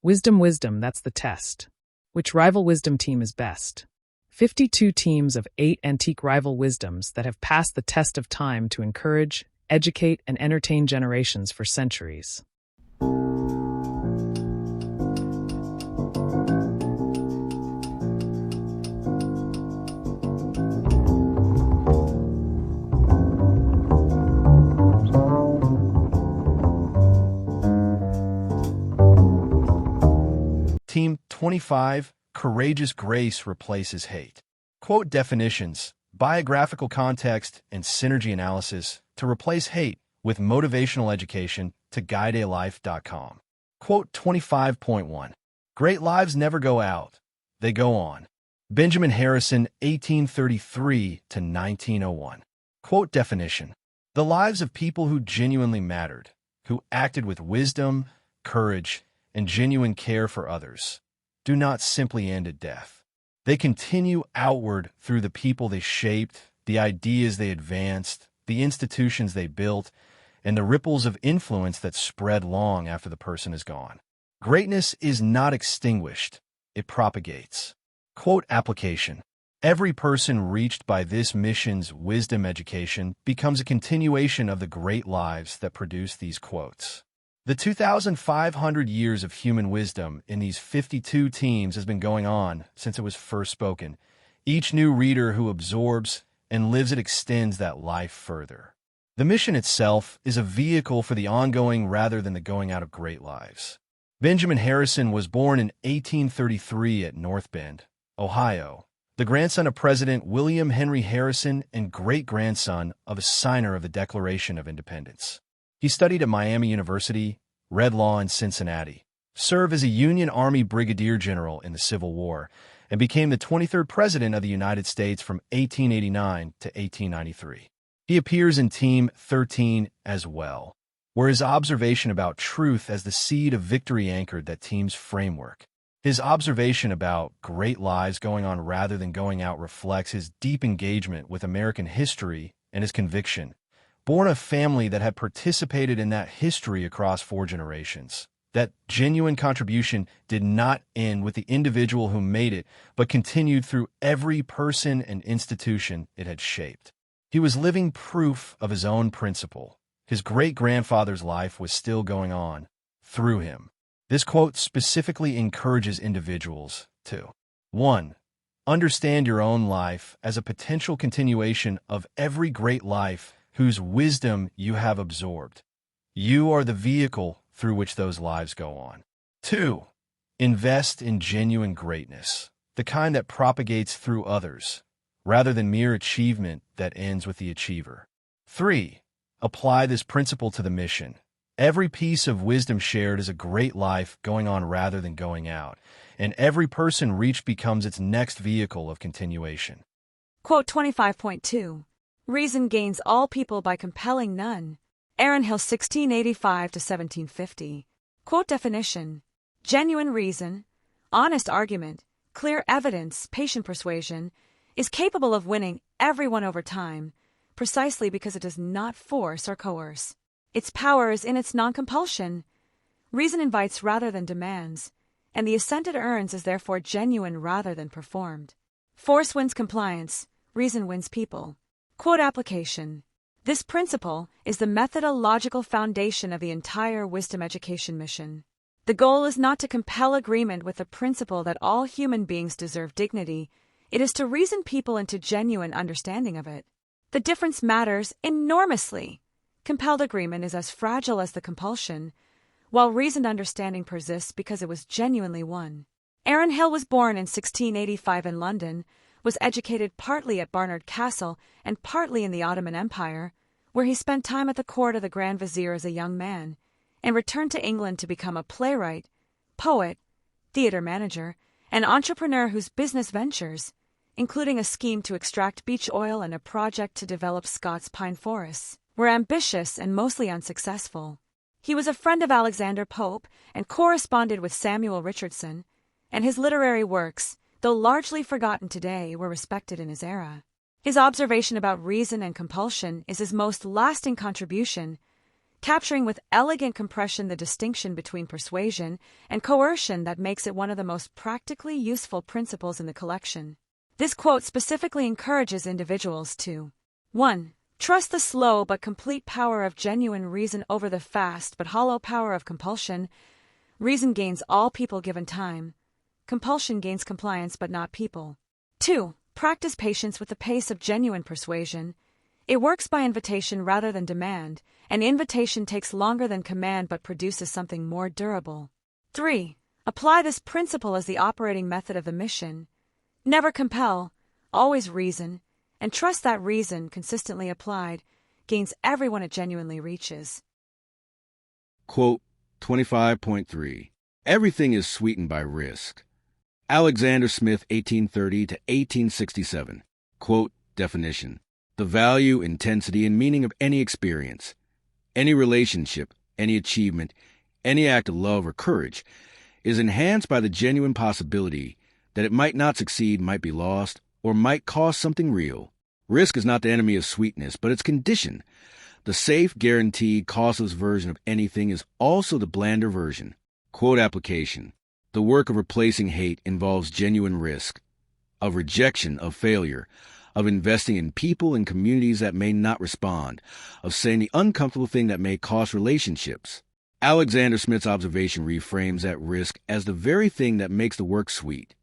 Wisdom, that's the test. Which rival wisdom team is best? 52 teams of 8 antique rival wisdoms that have passed the test of time to encourage, educate, and entertain generations for centuries. Team 25, Courageous Grace replaces hate. Quote definitions, biographical context, and synergy analysis to replace hate with motivational education to guidealife.com. Quote 25.1, Great lives never go out, they go on. Benjamin Harrison, 1833 to 1901. Quote definition, the lives of people who genuinely mattered, who acted with wisdom, courage, and genuine care for others, do not simply end at death. They continue outward through the people they shaped, the ideas they advanced, the institutions they built, and the ripples of influence that spread long after the person is gone. Greatness is not extinguished, it propagates. Quote application. Every person reached by this mission's wisdom education becomes a continuation of the great lives that produce these quotes. The 2,500 years of human wisdom in these 52 teams has been going on since it was first spoken. Each new reader who absorbs and lives it extends that life further. The mission itself is a vehicle for the ongoing rather than the going out of great lives. Benjamin Harrison was born in 1833 at North Bend, Ohio, the grandson of President William Henry Harrison and great-grandson of a signer of the Declaration of Independence. He studied at Miami University, read law in Cincinnati, served as a Union Army brigadier general in the Civil War, and became the 23rd President of the United States from 1889 to 1893. He appears in Team 13 as well, where his observation about truth as the seed of victory anchored that team's framework. His observation about great lives going on rather than going out reflects his deep engagement with American history and his conviction, born of a family that had participated in that history across 4 generations. That genuine contribution did not end with the individual who made it, but continued through every person and institution it had shaped. He was living proof of his own principle. His great-grandfather's life was still going on through him. This quote specifically encourages individuals to 1. Understand your own life as a potential continuation of every great life whose wisdom you have absorbed. You are the vehicle through which those lives go on. 2. Invest in genuine greatness, the kind that propagates through others, rather than mere achievement that ends with the achiever. 3. Apply this principle to the mission. Every piece of wisdom shared is a great life going on rather than going out, and every person reached becomes its next vehicle of continuation. Quote 25.2. Reason gains all people by compelling none. Aaron Hill, 1685 to 1750. Quote definition. Genuine reason, honest argument, clear evidence, patient persuasion, is capable of winning everyone over time, precisely because it does not force or coerce. Its power is in its non-compulsion. Reason invites rather than demands, and the assent it earns is therefore genuine rather than performed. Force wins compliance, reason wins people. Quote application. This principle is the methodological foundation of the entire wisdom education mission. The goal is not to compel agreement with the principle that all human beings deserve dignity. It is to reason people into genuine understanding of it. The difference matters enormously. Compelled agreement is as fragile as the compulsion, while reasoned understanding persists because it was genuinely won. Aaron Hill was born in 1685 in London, was educated partly at Barnard Castle and partly in the Ottoman Empire, where he spent time at the court of the Grand Vizier as a young man, and returned to England to become a playwright, poet, theater manager, and entrepreneur whose business ventures, including a scheme to extract beach oil and a project to develop Scots pine forests, were ambitious and mostly unsuccessful. He was a friend of Alexander Pope and corresponded with Samuel Richardson, and his literary works, though largely forgotten today, were respected in his era. His observation about reason and compulsion is his most lasting contribution, capturing with elegant compression the distinction between persuasion and coercion that makes it one of the most practically useful principles in the collection. This quote specifically encourages individuals to 1. Trust the slow but complete power of genuine reason over the fast but hollow power of compulsion. Reason gains all people given time. Compulsion gains compliance but not people. 2. Practice patience with the pace of genuine persuasion. It works by invitation rather than demand, and invitation takes longer than command but produces something more durable. 3. Apply this principle as the operating method of the mission. Never compel, always reason, and trust that reason, consistently applied, gains everyone it genuinely reaches. Quote 25.3. Everything is sweetened by risk. Alexander Smith, 1830 to 1867. Quote definition. The value, intensity, and meaning of any experience, any relationship, any achievement, any act of love or courage is enhanced by the genuine possibility that it might not succeed, might be lost, or might cost something real. Risk is not the enemy of sweetness, but its condition. The safe, guaranteed, costless version of anything is also the blander version. Quote application. The work of replacing hate involves genuine risk, of rejection, of failure, of investing in people and communities that may not respond, of saying the uncomfortable thing that may cost relationships. Alexander Smith's observation reframes that risk as the very thing that makes the work sweet.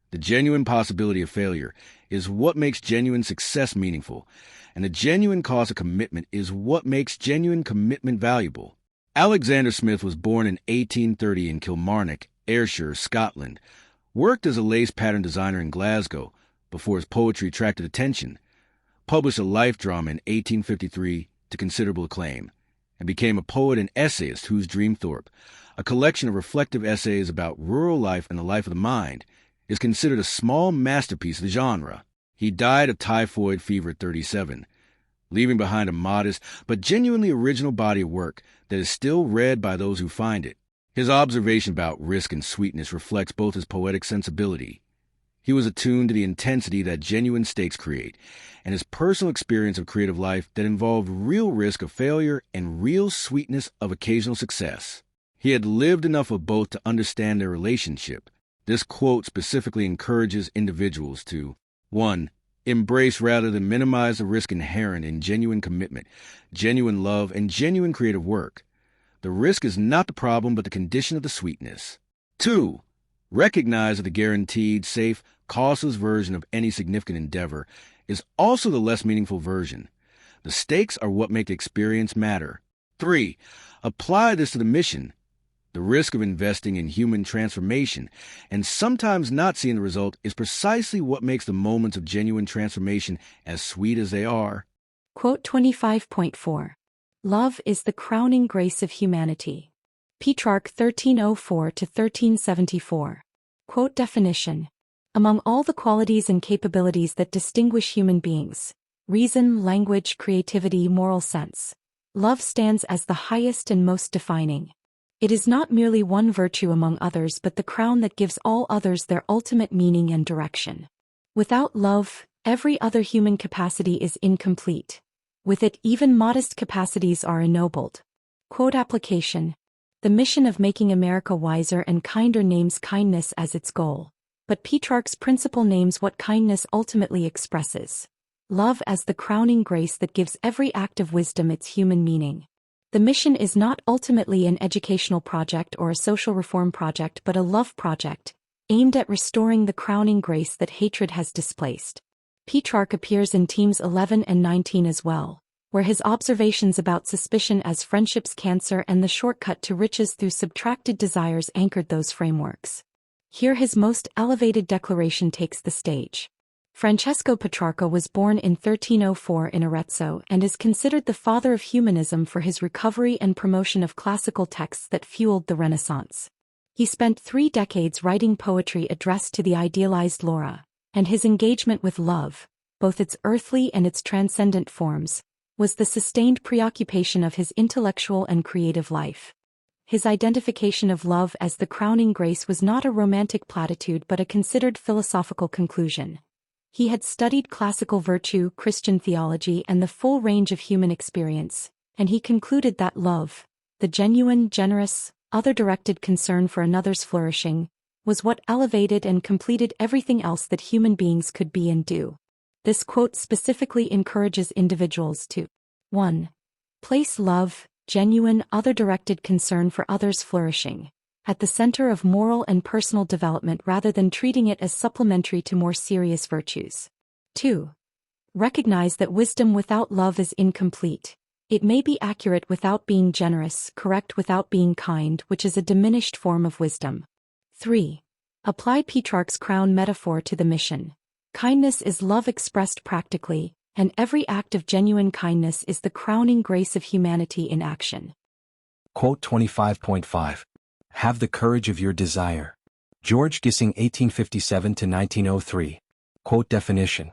The genuine possibility of failure is what makes genuine success meaningful, and the genuine cost of commitment is what makes genuine commitment valuable. Alexander Smith was born in 1830 in Kilmarnock, Ayrshire, Scotland, worked as a lace pattern designer in Glasgow, before his poetry attracted attention, published a life drama in 1853 to considerable acclaim, and became a poet and essayist whose Dreamthorpe, a collection of reflective essays about rural life and the life of the mind, is considered a small masterpiece of the genre. He died of typhoid fever at 37, leaving behind a modest but genuinely original body of work that is still read by those who find it. His observation about risk and sweetness reflects both his poetic sensibility. He was attuned to the intensity that genuine stakes create, and his personal experience of creative life that involved real risk of failure and real sweetness of occasional success. He had lived enough of both to understand their relationship. This quote specifically encourages individuals to 1. Embrace rather than minimize the risk inherent in genuine commitment, genuine love, and genuine creative work. The risk is not the problem but the condition of the sweetness. 2. Recognize that the guaranteed, safe, costless version of any significant endeavor is also the less meaningful version. The stakes are what make the experience matter. 3. Apply this to the mission. The risk of investing in human transformation and sometimes not seeing the result is precisely what makes the moments of genuine transformation as sweet as they are. Quote 25.4. Love is the crowning grace of humanity. Petrarch 1304 to 1374. Quote definition. Among all the qualities and capabilities that distinguish human beings, reason, language, creativity, moral sense, love stands as the highest and most defining. It is not merely one virtue among others but the crown that gives all others their ultimate meaning and direction. Without love, every other human capacity is incomplete. With it, even modest capacities are ennobled. Quote application. The mission of making America wiser and kinder names kindness as its goal, but Petrarch's principle names what kindness ultimately expresses. Love as the crowning grace that gives every act of wisdom its human meaning. The mission is not ultimately an educational project or a social reform project but a love project, aimed at restoring the crowning grace that hatred has displaced. Petrarch appears in Themes 11 and 19 as well, where his observations about suspicion as friendship's cancer and the shortcut to riches through subtracted desires anchored those frameworks. Here his most elevated declaration takes the stage. Francesco Petrarca was born in 1304 in Arezzo and is considered the father of humanism for his recovery and promotion of classical texts that fueled the Renaissance. He spent 3 decades writing poetry addressed to the idealized Laura, and his engagement with love, both its earthly and its transcendent forms, was the sustained preoccupation of his intellectual and creative life. His identification of love as the crowning grace was not a romantic platitude but a considered philosophical conclusion. He had studied classical virtue, Christian theology, and the full range of human experience, and he concluded that love, the genuine, generous, other-directed concern for another's flourishing, was what elevated and completed everything else that human beings could be and do. This quote specifically encourages individuals to 1. Place love, genuine, other-directed concern for others' flourishing, at the center of moral and personal development rather than treating it as supplementary to more serious virtues. 2. Recognize that wisdom without love is incomplete. It may be accurate without being generous, correct without being kind, which is a diminished form of wisdom. 3. Apply Petrarch's crown metaphor to the mission. Kindness is love expressed practically, and every act of genuine kindness is the crowning grace of humanity in action. Quote 25.5. Have the courage of your desire. George Gissing, 1857–1903. Quote definition.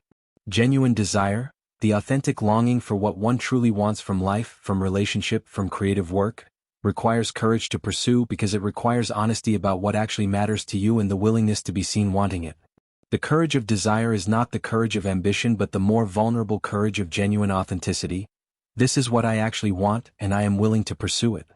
Genuine desire, the authentic longing for what one truly wants from life, from relationship, from creative work, requires courage to pursue because it requires honesty about what actually matters to you and the willingness to be seen wanting it. The courage of desire is not the courage of ambition but the more vulnerable courage of genuine authenticity. This is what I actually want and I am willing to pursue it.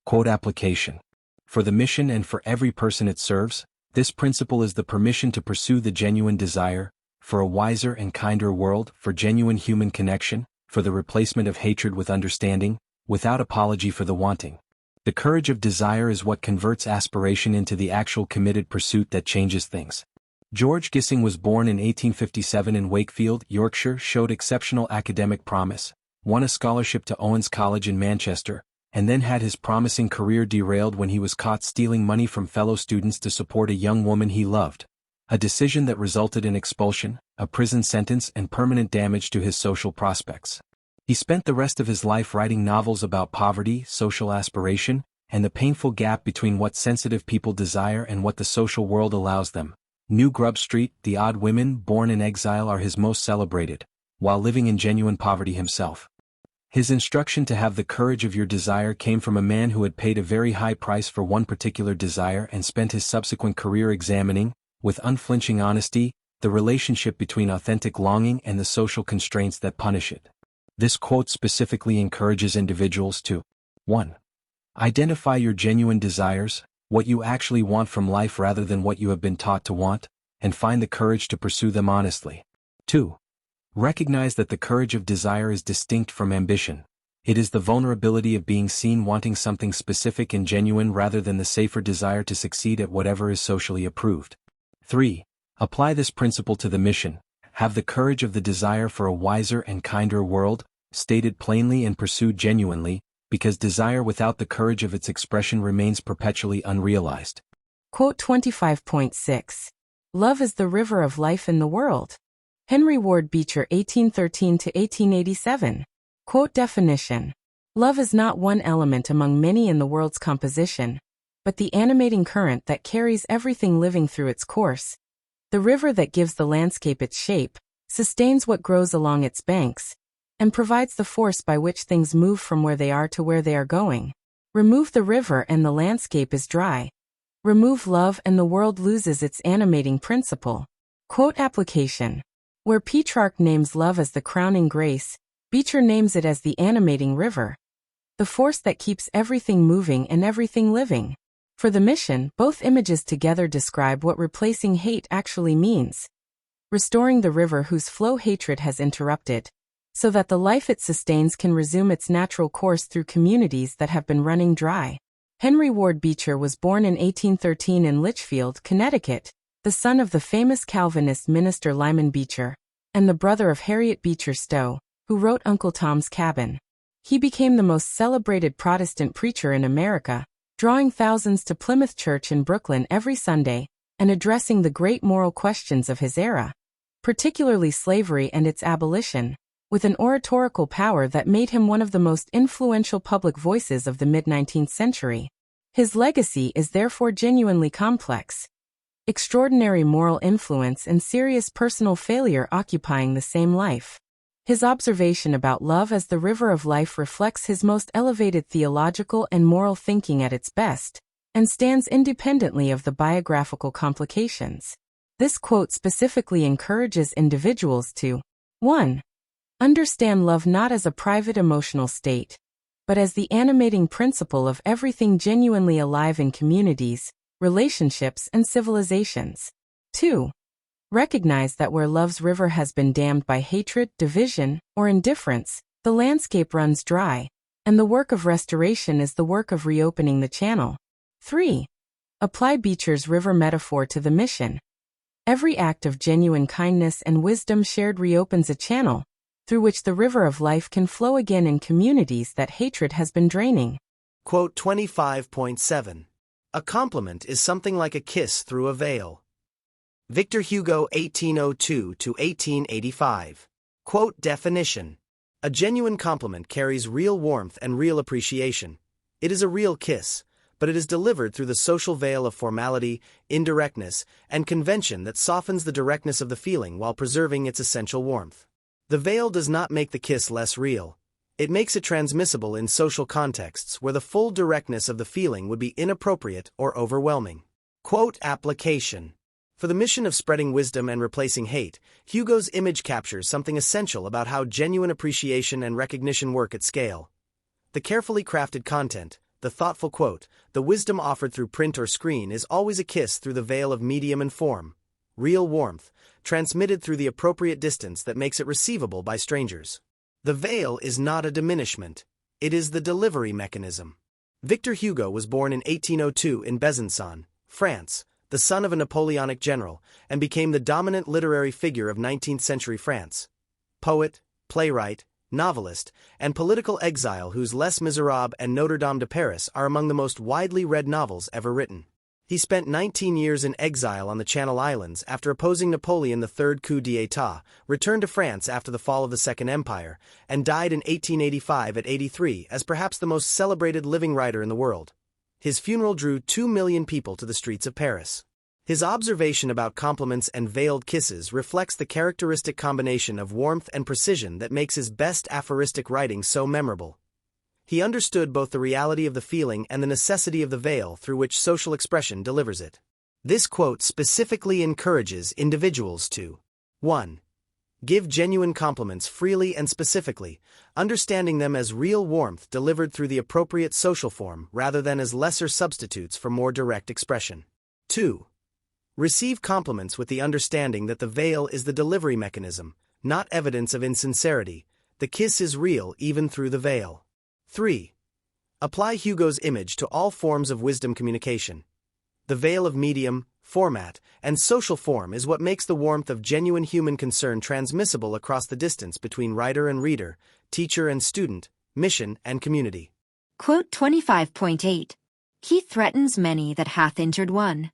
Quote application. For the mission and for every person it serves, this principle is the permission to pursue the genuine desire, for a wiser and kinder world, for genuine human connection, for the replacement of hatred with understanding, without apology for the wanting. The courage of desire is what converts aspiration into the actual committed pursuit that changes things. George Gissing was born in 1857 in Wakefield, Yorkshire, showed exceptional academic promise, won a scholarship to Owens College in Manchester, and then had his promising career derailed when he was caught stealing money from fellow students to support a young woman he loved. A decision that resulted in expulsion, a prison sentence and permanent damage to his social prospects. He spent the rest of his life writing novels about poverty, social aspiration, and the painful gap between what sensitive people desire and what the social world allows them. New Grub Street, The Odd Women, Born in Exile are his most celebrated, while living in genuine poverty himself. His instruction to have the courage of your desire came from a man who had paid a very high price for one particular desire and spent his subsequent career examining, with unflinching honesty, the relationship between authentic longing and the social constraints that punish it. This quote specifically encourages individuals to 1. Identify your genuine desires, what you actually want from life rather than what you have been taught to want, and find the courage to pursue them honestly. 2. Recognize that the courage of desire is distinct from ambition. It is the vulnerability of being seen wanting something specific and genuine rather than the safer desire to succeed at whatever is socially approved. 3. Apply this principle to the mission. Have the courage of the desire for a wiser and kinder world, stated plainly and pursued genuinely, because desire without the courage of its expression remains perpetually unrealized. Quote 25.6. Love is the river of life in the world. Henry Ward Beecher, 1813–1887. Quote definition. Love is not one element among many in the world's composition, but the animating current that carries everything living through its course. The river that gives the landscape its shape, sustains what grows along its banks, and provides the force by which things move from where they are to where they are going. Remove the river and the landscape is dry. Remove love and the world loses its animating principle. Quote application. Where Petrarch names love as the crowning grace, Beecher names it as the animating river. The force that keeps everything moving and everything living. For the mission, both images together describe what replacing hate actually means. Restoring the river whose flow hatred has interrupted, so that the life it sustains can resume its natural course through communities that have been running dry. Henry Ward Beecher was born in 1813 in Litchfield, Connecticut, the son of the famous Calvinist minister Lyman Beecher, and the brother of Harriet Beecher Stowe, who wrote Uncle Tom's Cabin. He became the most celebrated Protestant preacher in America, drawing thousands to Plymouth Church in Brooklyn every Sunday, and addressing the great moral questions of his era, particularly slavery and its abolition, with an oratorical power that made him one of the most influential public voices of the mid-19th century. His legacy is therefore genuinely complex. Extraordinary moral influence and serious personal failure occupying the same life. His observation about love as the river of life reflects his most elevated theological and moral thinking at its best, and stands independently of the biographical complications. This quote specifically encourages individuals to 1. Understand love not as a private emotional state, but as the animating principle of everything genuinely alive in communities, relationships, and civilizations. 2. Recognize that where love's river has been dammed by hatred, division, or indifference, the landscape runs dry, and the work of restoration is the work of reopening the channel. 3. Apply Beecher's river metaphor to the mission. Every act of genuine kindness and wisdom shared reopens a channel, through which the river of life can flow again in communities that hatred has been draining. Quote 25.7. A compliment is something like a kiss through a veil. Victor Hugo, 1802–1885. Quote definition. A genuine compliment carries real warmth and real appreciation. It is a real kiss, but it is delivered through the social veil of formality, indirectness, and convention that softens the directness of the feeling while preserving its essential warmth. The veil does not make the kiss less real. It makes it transmissible in social contexts where the full directness of the feeling would be inappropriate or overwhelming. Quote application. For the mission of spreading wisdom and replacing hate, Hugo's image captures something essential about how genuine appreciation and recognition work at scale. The carefully crafted content, the thoughtful quote, the wisdom offered through print or screen is always a kiss through the veil of medium and form, real warmth, transmitted through the appropriate distance that makes it receivable by strangers. The veil is not a diminishment, it is the delivery mechanism. Victor Hugo was born in 1802 in Besançon, France, the son of a Napoleonic general, and became the dominant literary figure of 19th-century France. Poet, playwright, novelist, and political exile whose Les Miserables and Notre Dame de Paris are among the most widely read novels ever written. He spent 19 years in exile on the Channel Islands after opposing Napoleon III's coup d'état, returned to France after the fall of the Second Empire, and died in 1885 at 83 as perhaps the most celebrated living writer in the world. His funeral drew 2 million people to the streets of Paris. His observation about compliments and veiled kisses reflects the characteristic combination of warmth and precision that makes his best aphoristic writing so memorable. He understood both the reality of the feeling and the necessity of the veil through which social expression delivers it. This quote specifically encourages individuals to 1. Give genuine compliments freely and specifically, understanding them as real warmth delivered through the appropriate social form rather than as lesser substitutes for more direct expression. 2. Receive compliments with the understanding that the veil is the delivery mechanism, not evidence of insincerity. The kiss is real even through the veil. 3. Apply Hugo's image to all forms of wisdom communication. The veil of medium, format, and social form is what makes the warmth of genuine human concern transmissible across the distance between writer and reader, teacher and student, mission and community. Quote 25.8. He threatens many that hath injured one.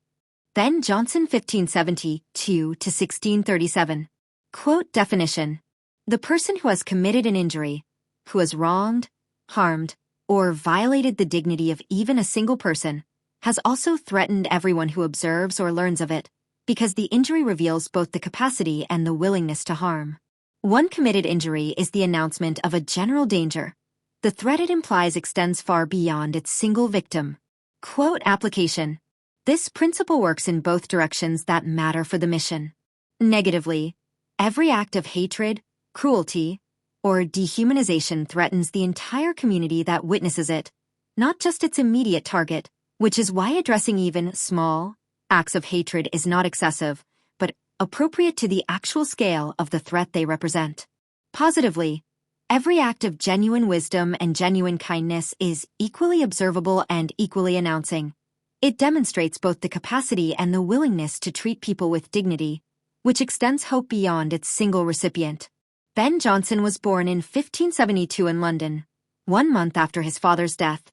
Ben Jonson 1572–1637. Quote definition. The person who has committed an injury, who has wronged, harmed, or violated the dignity of even a single person, has also threatened everyone who observes or learns of it, because the injury reveals both the capacity and the willingness to harm. One committed injury is the announcement of a general danger. The threat it implies extends far beyond its single victim. Quote application. This principle works in both directions that matter for the mission. Negatively, every act of hatred, cruelty, or dehumanization threatens the entire community that witnesses it, not just its immediate target, which is why addressing even small acts of hatred is not excessive, but appropriate to the actual scale of the threat they represent. Positively, every act of genuine wisdom and genuine kindness is equally observable and equally announcing. It demonstrates both the capacity and the willingness to treat people with dignity, which extends hope beyond its single recipient. Ben Jonson was born in 1572 in London, 1 month after his father's death.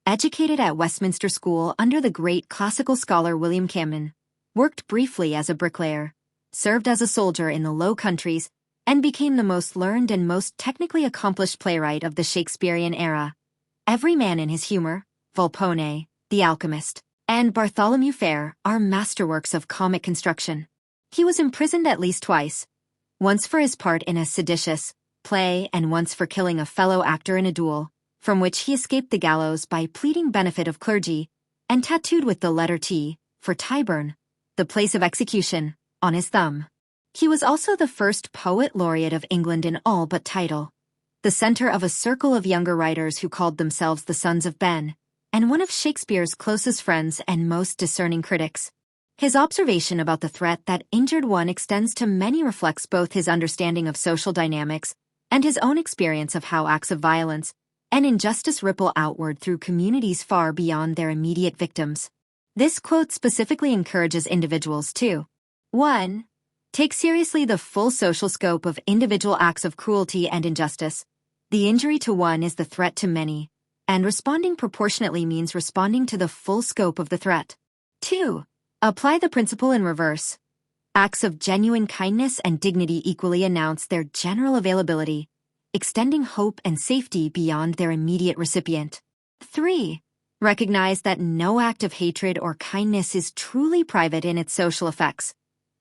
Educated at Westminster School under the great classical scholar William Camden, worked briefly as a bricklayer, served as a soldier in the Low Countries, and became the most learned and most technically accomplished playwright of the Shakespearean era. Every Man in His Humor, Volpone, The Alchemist, and Bartholomew Fair are masterworks of comic construction. He was imprisoned at least twice, once for his part in a seditious play and once for killing a fellow actor in a duel, from which he escaped the gallows by pleading benefit of clergy, and tattooed with the letter T, for Tyburn, the place of execution, on his thumb. He was also the first poet laureate of England in all but title. the center of a circle of younger writers who called themselves the Sons of Ben, and one of Shakespeare's closest friends and most discerning critics. His observation about the threat that injured one extends to many reflects both his understanding of social dynamics and his own experience of how acts of violence and injustice ripple outward through communities far beyond their immediate victims. This quote specifically encourages individuals to 1. Take seriously the full social scope of individual acts of cruelty and injustice. The injury to one is the threat to many, and responding proportionately means responding to the full scope of the threat. 2. Apply the principle in reverse. Acts of genuine kindness and dignity equally announce their general availability, extending hope and safety beyond their immediate recipient. 3. Recognize that no act of hatred or kindness is truly private in its social effects.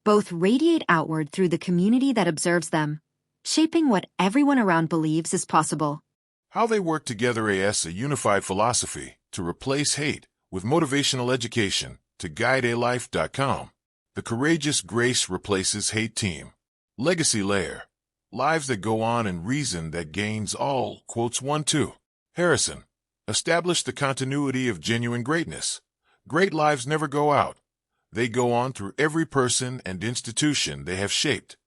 Both radiate outward through the community that observes them, shaping what everyone around believes is possible. How they work together as a unified philosophy to replace hate with motivational education to guidealife.com. The Courageous Grace Replaces Hate Team. Legacy Layer. Lives that go on and reason that gains all. Quotes 1-2. Harrison. Establish the continuity of genuine greatness. Great lives never go out. They go on through every person and institution they have shaped,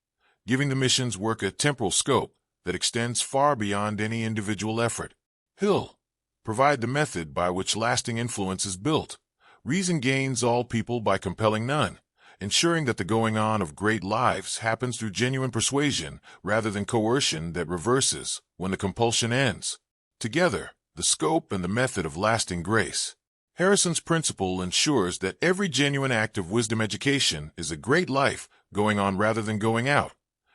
giving the mission's work a temporal scope that extends far beyond any individual effort. Hill. Provide the method by which lasting influence is built. Reason gains all people by compelling none, ensuring that the going on of great lives happens through genuine persuasion rather than coercion that reverses when the compulsion ends. Together, the scope and the method of lasting grace. Harrison's principle ensures that every genuine act of wisdom education is a great life going on rather than going out,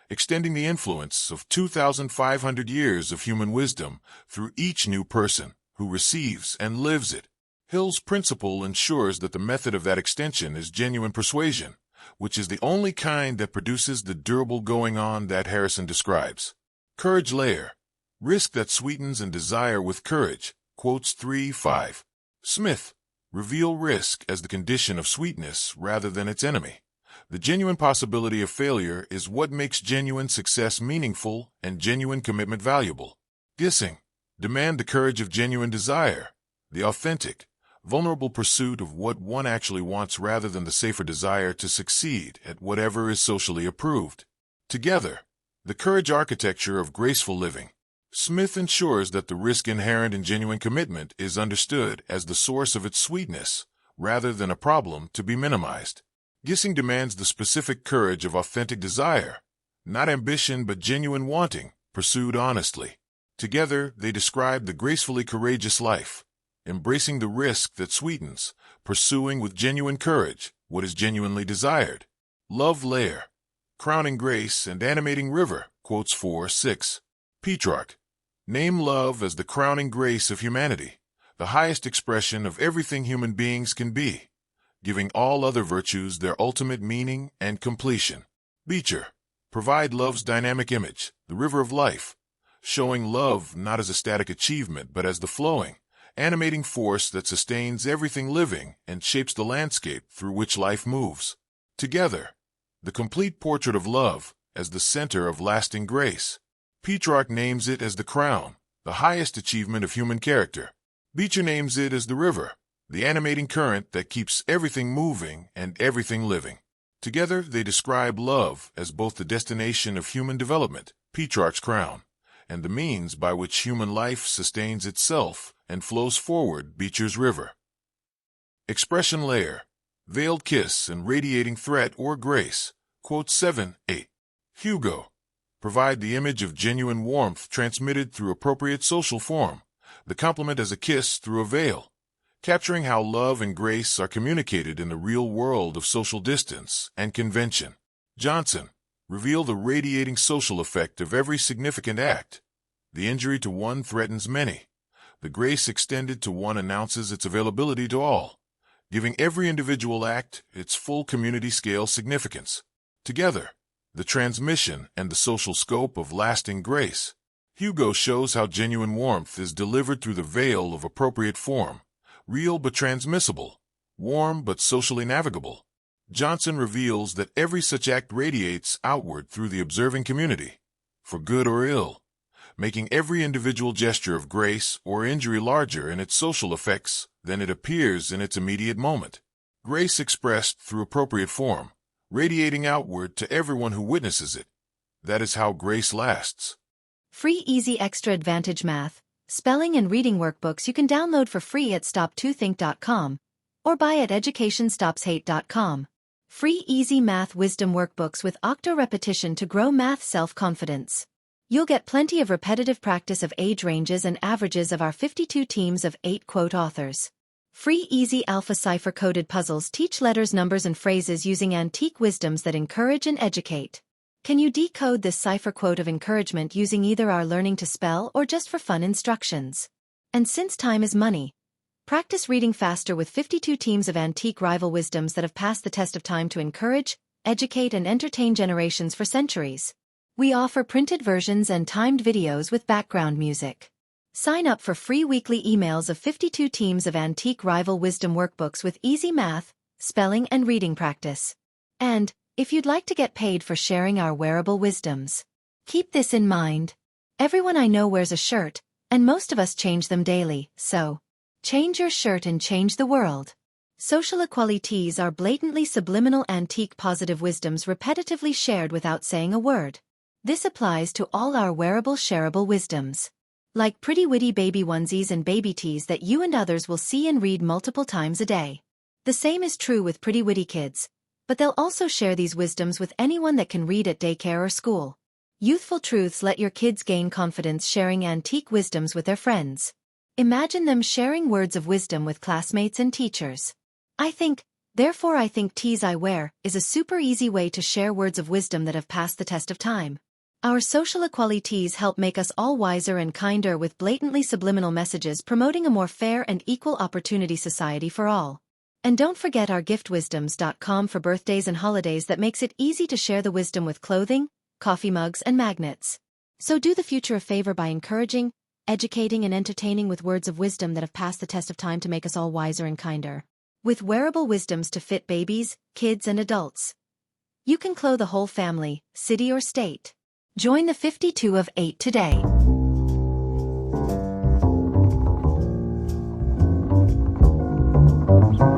extending the influence of 2,500 years of human wisdom through each new person who receives and lives it. Hill's principle ensures that the method of that extension is genuine persuasion, which is the only kind that produces the durable going on that Harrison describes. Courage Layer. Risk that sweetens and desire with courage. Quotes 3-5. Smith. Reveal risk as the condition of sweetness rather than its enemy. The genuine possibility of failure is what makes genuine success meaningful and genuine commitment valuable. Gissing. Demand the courage of genuine desire, the authentic, vulnerable pursuit of what one actually wants rather than the safer desire to succeed at whatever is socially approved. Together, the courage architecture of graceful living. Smith ensures that the risk inherent in genuine commitment is understood as the source of its sweetness, rather than a problem to be minimized. Gissing demands the specific courage of authentic desire, not ambition but genuine wanting, pursued honestly. Together, they describe the gracefully courageous life, embracing the risk that sweetens, pursuing with genuine courage what is genuinely desired. Love Layer. Crowning grace and animating river. Quotes 4-6. Petrarch. Name love as the crowning grace of humanity, the highest expression of everything human beings can be, giving all other virtues their ultimate meaning and completion. Beecher. Provide love's dynamic image, the river of life, showing love not as a static achievement but as the flowing, animating force that sustains everything living and shapes the landscape through which life moves. Together, the complete portrait of love as the center of lasting grace. Petrarch names it as the crown, the highest achievement of human character. Beecher names it as the river, the animating current that keeps everything moving and everything living. Together, they describe love as both the destination of human development, Petrarch's crown, and the means by which human life sustains itself and flows forward, Beecher's river. Expression Layer. Veiled kiss and radiating threat or grace. Quote 7-8. Hugo. Provide the image of genuine warmth transmitted through appropriate social form, the compliment as a kiss through a veil, capturing how love and grace are communicated in the real world of social distance and convention. Johnson. Reveal the radiating social effect of every significant act. The injury to one threatens many. The grace extended to one announces its availability to all, giving every individual act its full community-scale significance. Together, the transmission and the social scope of lasting grace. Hugo shows how genuine warmth is delivered through the veil of appropriate form, real but transmissible, warm but socially navigable. Johnson reveals that every such act radiates outward through the observing community, for good or ill, making every individual gesture of grace or injury larger in its social effects than it appears in its immediate moment. Grace expressed through appropriate form, radiating outward to everyone who witnesses it. That is how grace lasts. Free Easy Extra Advantage Math, Spelling and Reading Workbooks you can download for free at stop2think.com or buy at educationstopshate.com. Free Easy Math Wisdom Workbooks with octo repetition to grow math self-confidence. You'll get plenty of repetitive practice of age ranges and averages of our 52 teams of 8 quote authors. Free Easy Alpha Cipher-coded puzzles teach letters, numbers, and phrases using antique wisdoms that encourage and educate. Can you decode this cipher quote of encouragement using either our Learning to Spell or just for fun instructions? And since time is money, practice reading faster with 52 teams of antique rival wisdoms that have passed the test of time to encourage, educate, and entertain generations for centuries. We offer printed versions and timed videos with background music. Sign up for free weekly emails of 52 teams of antique rival wisdom workbooks with easy math, spelling, and reading practice. And, if you'd like to get paid for sharing our wearable wisdoms, keep this in mind. Everyone I know wears a shirt, and most of us change them daily, so change your shirt and change the world. Social equalities are blatantly subliminal antique positive wisdoms repetitively shared without saying a word. This applies to all our wearable shareable wisdoms. Like pretty witty baby onesies and baby tees that you and others will see and read multiple times a day. The same is true with pretty witty kids, but they'll also share these wisdoms with anyone that can read at daycare or school. Youthful truths let your kids gain confidence sharing antique wisdoms with their friends. Imagine them sharing words of wisdom with classmates and teachers. Therefore I think tees I wear is a super easy way to share words of wisdom that have passed the test of time. Our social equalities help make us all wiser and kinder with blatantly subliminal messages promoting a more fair and equal opportunity society for all. And don't forget our giftwisdoms.com for birthdays and holidays that makes it easy to share the wisdom with clothing, coffee mugs, and magnets. So do the future a favor by encouraging, educating, and entertaining with words of wisdom that have passed the test of time to make us all wiser and kinder. With wearable wisdoms to fit babies, kids, and adults. You can clothe a whole family, city, or state. Join the 52 of 8 today.